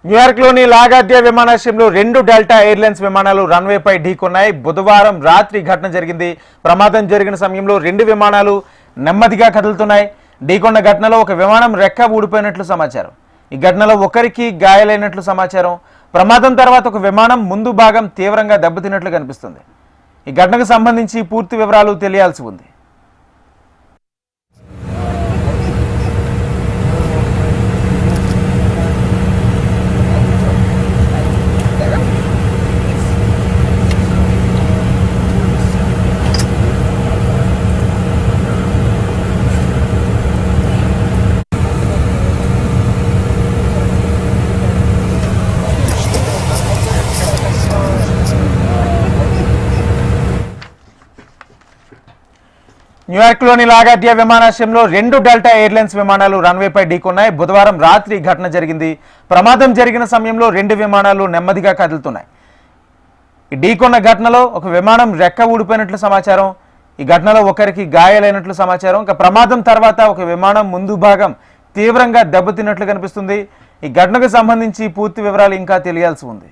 న్యూయార్క్లోని లాగార్డియా విమానాశ్రయంలో 2 delta airlines విమానాలు రన్వేపై ఢీకొన్నాయి. బుధవారం రాత్రి ఘటన జరిగింది. ప్రమాదం జరిగిన సమయంలో 2 విమానాలు నెమ్మదిగా కదులుతున్నాయి. ఢీకొన్న ఘటనలో ఒక విమానం రెక్క ఊడిపోయినట్లు సమాచారం. ఈ ఘటనలో ఒకరికి గాయాలైనట్లు సమాచారం. ప్రమాదం తర్వాత ఒక విమానం ముందు భాగం తీవ్రంగా దెబ్బతిన్నట్లు కనిపిస్తుంది. ఈ ఘటనకు సంబంధించి పూర్తి వివరాలు తెలియాల్సి ఉంది. న్యూయార్క్లోని లాగార్డియా విమానాశ్రయంలో 2 డెల్టా ఎయిర్లైన్స్ విమానాలు రన్వేపై ఢీకొన్నాయి. బుధవారం రాత్రి ఘటన జరిగింది. ప్రమాదం జరిగిన సమయంలో 2 విమానాలు నెమ్మదిగా కదులుతున్నాయి. ఈ ఢీకొన్న ఘటనలో ఒక విమానం రెక్క ఊడిపోయినట్లు సమాచారం. ఈ ఘటనలో ఒకరికి గాయాలైనట్లు సమాచారం. ఇక ప్రమాదం తర్వాత ఒక విమానం ముందు భాగం తీవ్రంగా దెబ్బతిన్నట్లు కనిపిస్తుంది. ఈ ఘటనకు సంబంధించి పూర్తి వివరాలు ఇంకా తెలియాల్సి ఉంది.